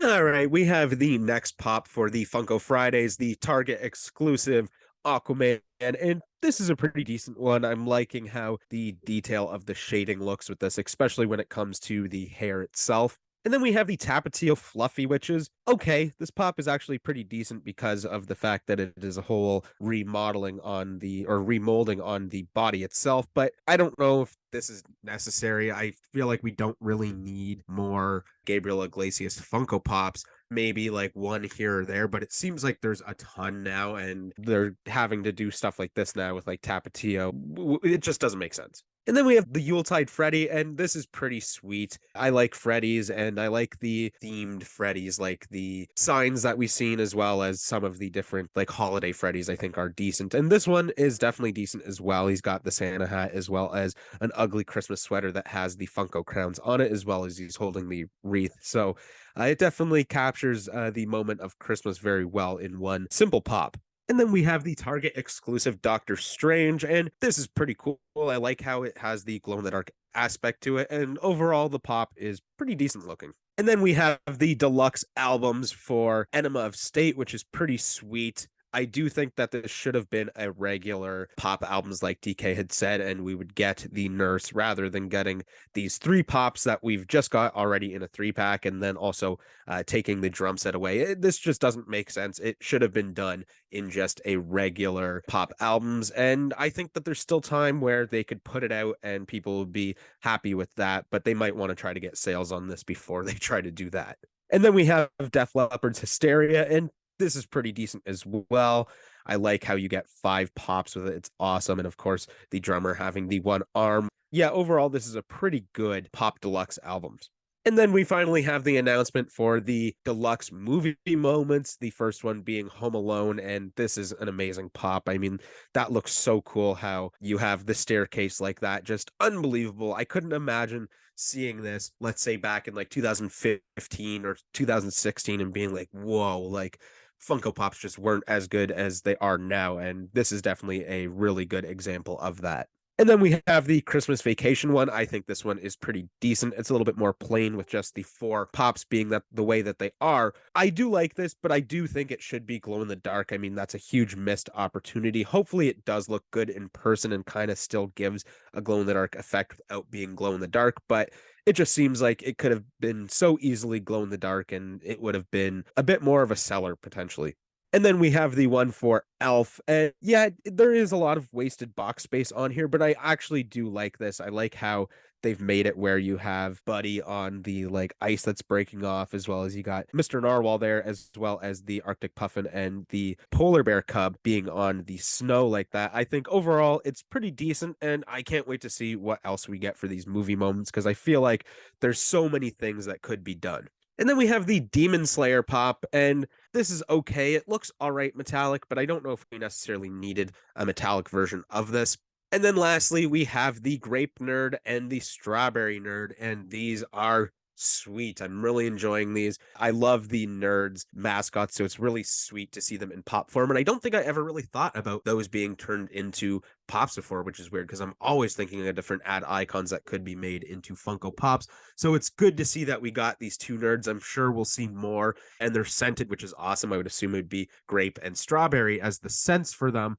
[SPEAKER 1] All right, we have the next pop for the Funko Fridays, the Target exclusive Aquaman, and this is a pretty decent one. I'm liking how the detail of the shading looks with this, especially when it comes to the hair itself. And then we have the Tapatio Fluffy, which is okay. This pop is actually pretty decent because of the fact that it is a whole remodeling on the, or remolding on the body itself. But I don't know if this is necessary. I feel like we don't really need more Gabriel Iglesias Funko Pops. Maybe like one here or there, but it seems like there's a ton now, and they're having to do stuff like this now with like Tapatio. It just doesn't make sense. And then we have the Yuletide Freddy, and this is pretty sweet. I like Freddy's, and I like the themed Freddy's, like the signs that we've seen, as well as some of the different like holiday Freddy's I think are decent. And this one is definitely decent as well. He's got the Santa hat, as well as an ugly Christmas sweater that has the Funko crowns on it, as well as he's holding the wreath. So it definitely captures the moment of Christmas very well in one simple pop. And then we have the Target exclusive Doctor Strange, and this is pretty cool. I like how it has the glow in the dark aspect to it, and overall the pop is pretty decent looking. And then we have the deluxe albums for Enema of State, which is pretty sweet. I do think that this should have been a regular pop albums like DK had said, and we would get the nurse rather than getting these 3 pops that we've just got already in a 3-pack, and then also taking the drum set away. This just doesn't make sense. It should have been done in just a regular pop albums, and I think that there's still time where they could put it out and people would be happy with that, but they might want to try to get sales on this before they try to do that. And then we have Def Leppard's Hysteria, and this is pretty decent as well. I like how you get 5 pops with it. It's awesome. And of course, the drummer having the 1 arm. Yeah, overall, this is a pretty good Pop Deluxe albums. And then we finally have the announcement for the deluxe movie moments, the first one being Home Alone, and this is an amazing pop. I mean, that looks so cool how you have the staircase like that, just unbelievable. I couldn't imagine seeing this, let's say back in like 2015 or 2016, and being like, whoa, like Funko Pops just weren't as good as they are now, and this is definitely a really good example of that. And then we have the Christmas Vacation one. I think this one is pretty decent. It's a little bit more plain with just the 4 pops being that the way that they are. I do like this, but I do think it should be glow in the dark. I mean, that's a huge missed opportunity. Hopefully it does look good in person and kind of still gives a glow in the dark effect without being glow in the dark, but it just seems like it could have been so easily glow in the dark, and it would have been a bit more of a seller potentially. And then we have the one for Elf. And yeah, there is a lot of wasted box space on here, but I actually do like this. I like how they've made it where you have Buddy on the like ice that's breaking off, as well as you got Mr. Narwhal there, as well as the Arctic Puffin and the polar bear cub being on the snow like that. I think overall it's pretty decent, and I can't wait to see what else we get for these movie moments, because I feel like there's so many things that could be done. And then we have the Demon Slayer pop, and this is okay. It looks all right metallic, but I don't know if we necessarily needed a metallic version of this. And then lastly, we have the Grape Nerd and the Strawberry Nerd, and these are sweet. I'm really enjoying these. I love the nerds mascots, so it's really sweet to see them in pop form. And I don't think I ever really thought about those being turned into pops before, which is weird because I'm always thinking of different ad icons that could be made into Funko Pops. So it's good to see that we got these two nerds. I'm sure we'll see more, and they're scented, which is awesome. I would assume it would be grape and strawberry as the scents for them.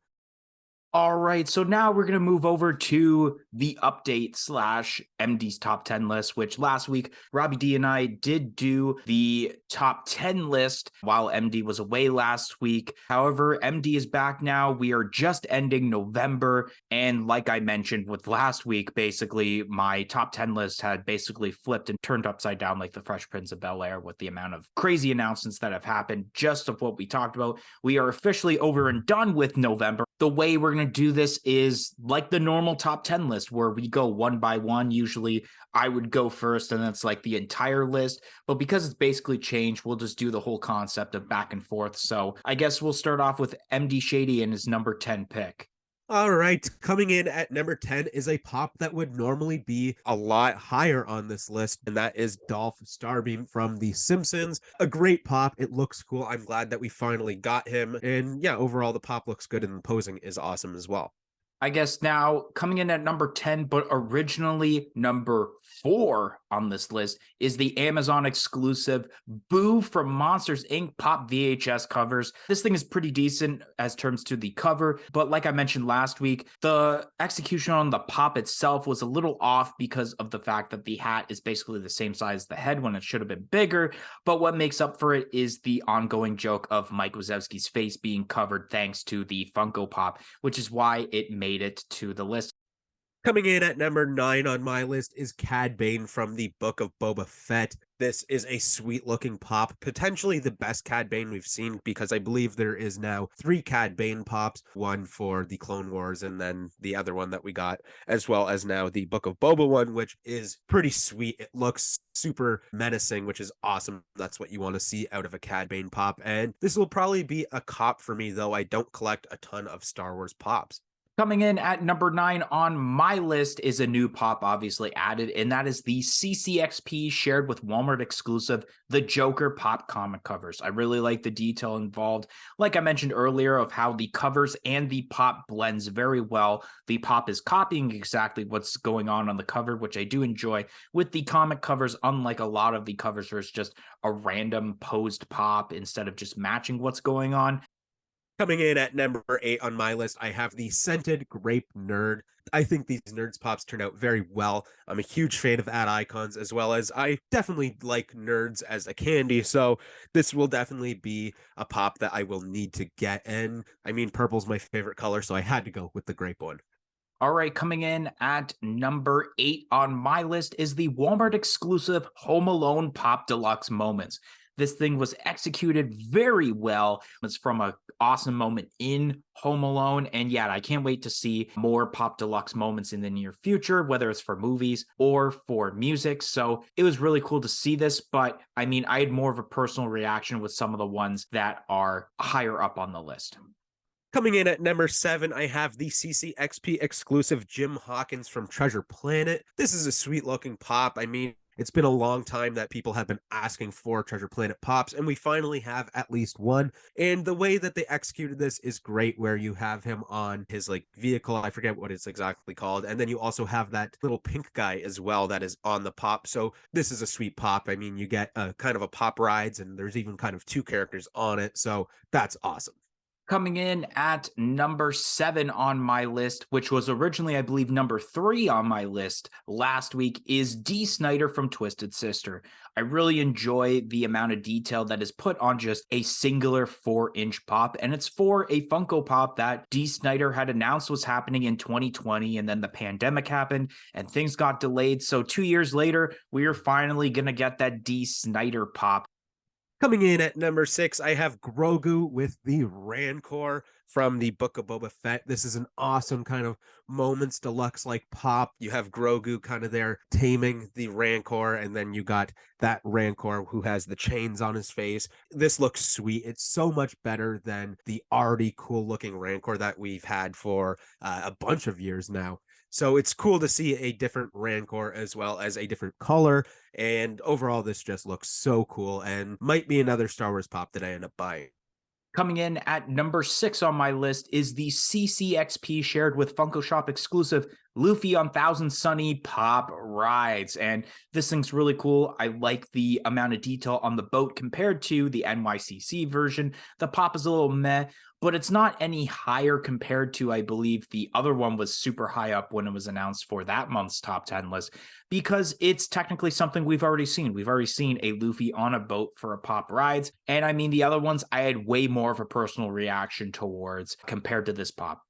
[SPEAKER 3] All right, so now we're going to move over to the update slash MD's top 10 list, which last week, Robbie D and I did do the top 10 list while MD was away last week. However, MD is back now. We are just ending November. And like I mentioned with last week, basically, my top 10 list had basically flipped and turned upside down like the Fresh Prince of Bel-Air with the amount of crazy announcements that have happened just of what we talked about. We are officially over and done with November. The way we're going to do this is like the normal top 10 list where we go one by one. Usually I would go first and that's like the entire list. But because it's basically changed, we'll just do the whole concept of back and forth. So I guess we'll start off with MD Shady and his number 10 pick.
[SPEAKER 1] All right, coming in at number 10 is a pop that would normally be a lot higher on this list, and that is Dolph Starbeam from The Simpsons. A great pop. It looks cool. I'm glad that we finally got him. And yeah, overall, the pop looks good and the posing is awesome as well.
[SPEAKER 3] I guess now coming in at number 10, but originally number 4 on this list is the Amazon exclusive Boo from Monsters Inc. Pop VHS covers. This thing is pretty decent as terms to the cover, but like I mentioned last week, the execution on the pop itself was a little off because of the fact that the hat is basically the same size as the head when it should have been bigger. But what makes up for it is the ongoing joke of Mike Wazowski's face being covered thanks to the Funko Pop, which is why it made it to the list.
[SPEAKER 1] Coming in at number 9 on my list is Cad Bane from the Book of Boba Fett. This is a sweet looking pop, potentially the best Cad Bane we've seen because I believe there is now 3 Cad Bane pops, one for the Clone Wars and then the other one that we got, as well as now the Book of Boba one, which is pretty sweet. It looks super menacing, which is awesome. That's what you want to see out of a Cad Bane pop. And this will probably be a cop for me, though I don't collect a ton of Star Wars pops.
[SPEAKER 3] Coming in at number 9 on my list is a new pop obviously added, and that is the CCXP shared with Walmart exclusive, the Joker pop comic covers. I really like the detail involved. Like I mentioned earlier of how the covers and the pop blends very well. The pop is copying exactly what's going on the cover, which I do enjoy. With the comic covers, unlike a lot of the covers where it's just a random posed pop instead of just matching what's going on.
[SPEAKER 1] Coming in at number 8 on my list, I have the Scented Grape Nerd. I think these Nerds pops turn out very well. I'm a huge fan of ad icons, as well as I definitely like Nerds as a candy, so this will definitely be a pop that I will need to get. And I mean, purple's my favorite color, so I had to go with the grape one.
[SPEAKER 3] All right, coming in at number 8 on my list is the Walmart exclusive Home Alone Pop Deluxe Moments. This thing was executed very well. It's from an awesome moment in Home Alone. And yeah, I can't wait to see more Pop Deluxe moments in the near future, whether it's for movies or for music. So it was really cool to see this. But I mean, I had more of a personal reaction with some of the ones that are higher up on the list.
[SPEAKER 1] Coming in at number 7, I have the CCXP exclusive Jim Hawkins from Treasure Planet. This is a sweet looking pop. I mean, it's been a long time that people have been asking for Treasure Planet pops, and we finally have at least one. And the way that they executed this is great, where you have him on his like vehicle. I forget what it's exactly called. And then you also have that little pink guy as well that is on the pop. So this is a sweet pop. I mean, you get a kind of a pop rides, and there's even kind of 2 characters on it. So that's awesome.
[SPEAKER 3] Coming in at number 7 on my list, which was originally, I believe, number 3 on my list last week, is Dee Snider from Twisted Sister. I really enjoy the amount of detail that is put on just a singular 4-inch pop, and it's for a Funko Pop that Dee Snider had announced was happening in 2020, and then the pandemic happened, and things got delayed. So 2 years later, we are finally going to get that Dee Snider pop.
[SPEAKER 1] Coming in at number 6, I have Grogu with the Rancor from the Book of Boba Fett. This is an awesome kind of Moments Deluxe like pop. You have Grogu kind of there taming the Rancor, and then you got that Rancor who has the chains on his face. This looks sweet. It's so much better than the already cool looking Rancor that we've had for a bunch of years now. So it's cool to see a different Rancor as well as a different color. And overall, this just looks so cool and might be another Star Wars pop that I end up buying.
[SPEAKER 3] Coming in at number 6 on my list is the CCXP shared with Funko Shop exclusive Luffy on Thousand Sunny Pop Rides. And this thing's really cool. I like the amount of detail on the boat compared to the NYCC version. The pop is a little meh, but it's not any higher compared to, I believe, the other one was super high up when it was announced for that month's top 10 list, because it's technically something we've already seen. We've already seen a Luffy on a boat for a pop rides. And I mean, the other ones I had way more of a personal reaction towards compared to this pop.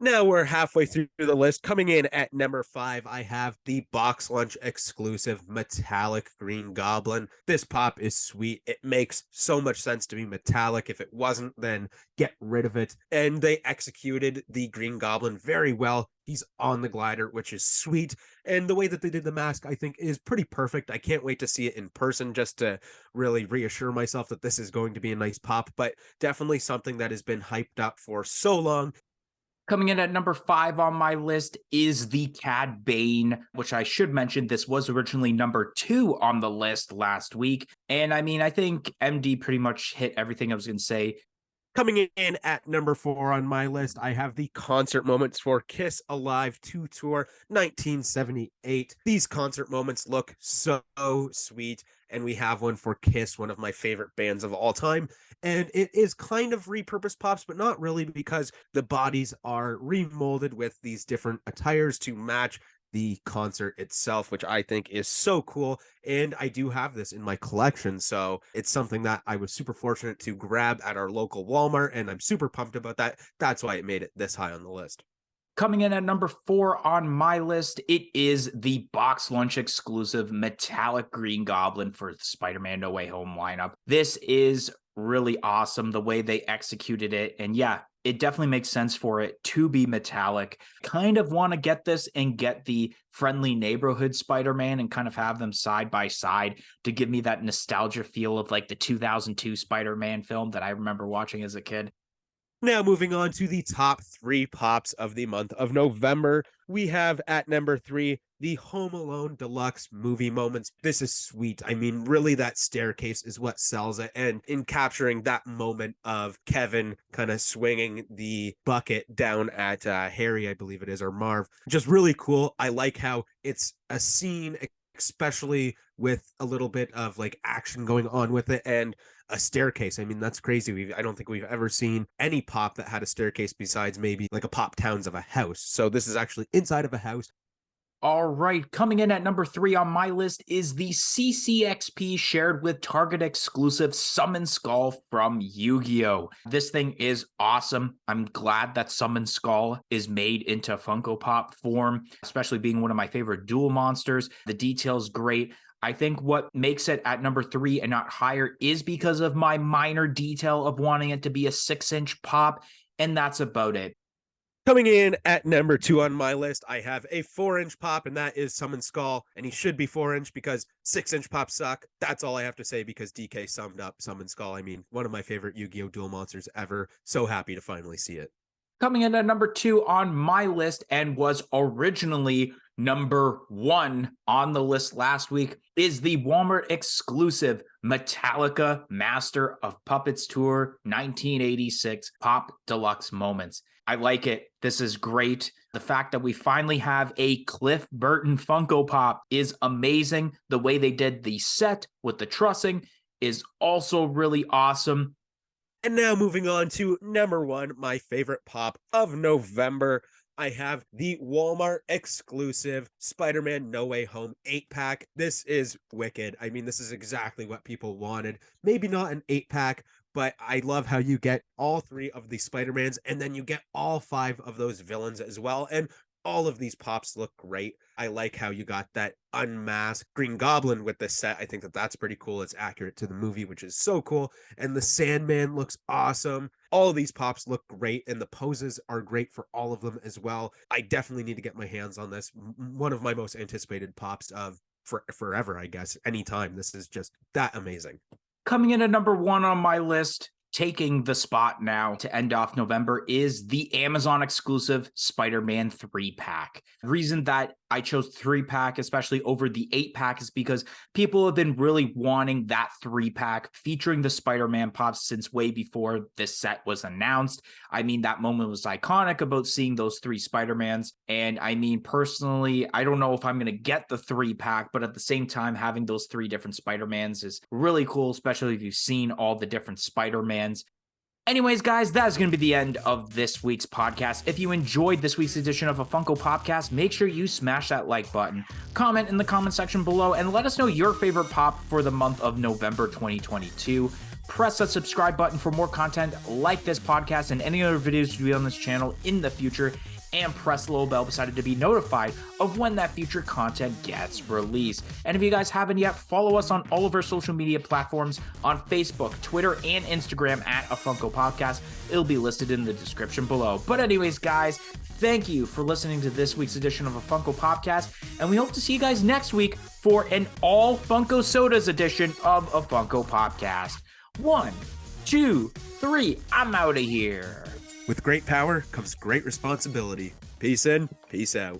[SPEAKER 1] Now we're halfway through the list. Coming in at number 5, I have the Box Lunch exclusive metallic Green Goblin. This pop is sweet. It makes so much sense to be metallic. If it wasn't, then get rid of it. And they executed the Green Goblin very well. He's on the glider, which is sweet. And the way that they did the mask, I think, is pretty perfect. I can't wait to see it in person just to really reassure myself that this is going to be a nice pop, but definitely something that has been hyped up for so long.
[SPEAKER 3] Coming in at number 5 on my list is the Cad Bane, which I should mention, this was originally number 2 on the list last week. And I mean, I think MD pretty much hit everything I was going to say.
[SPEAKER 1] Coming in at number 4 on my list, I have the concert moments for Kiss Alive 2 Tour 1978. These concert moments look so sweet, and we have one for Kiss, one of my favorite bands of all time. And it is kind of repurposed pops, but not really, because the bodies are remolded with these different attires to match the concert itself, which I think is so cool. And I do have this in my collection, so it's something that I was super fortunate to grab at our local Walmart, and I'm super pumped about that. That's why it made it this high on the list.
[SPEAKER 3] Coming in at number 4 on my list, it is the Box Lunch exclusive metallic Green Goblin for the Spider-Man No Way Home lineup. This is really awesome, the way they executed it. And yeah, it definitely makes sense for it to be metallic. Kind of want to get this and get the Friendly Neighborhood Spider-Man and kind of have them side by side to give me that nostalgia feel of like the 2002 Spider-Man film that I remember watching as a kid.
[SPEAKER 1] Now, moving on to the top 3 pops of the month of November, we have at number 3 the Home Alone Deluxe movie moments. This is sweet. I mean, really, that staircase is what sells it. And in capturing that moment of Kevin kind of swinging the bucket down at Harry, I believe it is, or Marv, just really cool. I like how it's a scene, especially with a little bit of like action going on with it, and a staircase. I mean, that's crazy. I don't think we've ever seen any pop that had a staircase besides maybe like a Pop Towns of a house. So this is actually inside of a house.
[SPEAKER 3] All right, coming in at number 3 on my list is the CCXP shared with Target exclusive Summon Skull from Yu-Gi-Oh! This thing is awesome. I'm glad that Summon Skull is made into Funko Pop form, especially being one of my favorite duel monsters. The detail's great. I think what makes it at number 3 and not higher is because of my minor detail of wanting it to be a 6-inch pop, and that's about it.
[SPEAKER 1] Coming in at number 2 on my list, I have a 4-inch pop, and that is Summon Skull. And he should be 4-inch because 6-inch pops suck. That's all I have to say, because DK summed up Summon Skull. I mean, one of my favorite Yu-Gi-Oh! Duel monsters ever. So happy to finally see it.
[SPEAKER 3] Coming in at number 2 on my list and was originally number 1 on the list last week is the Walmart exclusive Metallica Master of Puppets Tour 1986 Pop Deluxe Moments. I like it. This is great. The fact that we finally have a Cliff Burton Funko Pop is amazing. The way they did the set with the trussing is also really awesome.
[SPEAKER 1] And now moving on to number 1, my favorite pop of November. I have the Walmart exclusive Spider-Man No Way Home 8-pack. This is wicked. I mean, this is exactly what people wanted. Maybe not an 8-pack, but I love how you get all 3 of the Spider-Mans, and then you get all 5 of those villains as well. And all of these pops look great. I like how you got that unmasked Green Goblin with this set. I think that that's pretty cool. It's accurate to the movie, which is so cool. And the Sandman looks awesome. All of these pops look great, and the poses are great for all of them as well. I definitely need to get my hands on this. One of my most anticipated pops of forever, I guess, anytime. This is just that amazing.
[SPEAKER 3] Coming in at number 1 on my list taking the spot now to end off November is the Amazon exclusive Spider-Man 3-pack. The reason that I chose 3-pack, especially over the 8-pack, is because people have been really wanting that 3-pack featuring the Spider-Man pops since way before this set was announced. I mean, that moment was iconic about seeing those 3 Spider-Mans. And I mean, personally, I don't know if I'm going to get the 3-pack, but at the same time, having those 3 different Spider-Mans is really cool, especially if you've seen all the different Spider-Mans. Anyways, guys, that is going to be the end of this week's podcast. If you enjoyed this week's edition of a Funko Popcast, make sure you smash that like button, comment in the comment section below, and let us know your favorite pop for the month of November 2022. Press that subscribe button for more content like this podcast and any other videos to be on this channel in the future, and press the little bell beside it to be notified of when that future content gets released. And if you guys haven't yet, follow us on all of our social media platforms on Facebook, Twitter, and Instagram at A Funko Podcast. It'll be listed in the description below. But anyways, guys, thank you for listening to this week's edition of A Funko Podcast, and we hope to see you guys next week for an all Funko Sodas edition of A Funko Podcast. 1, 2, 3, I'm out of here.
[SPEAKER 1] With great power comes great responsibility. Peace in, peace out.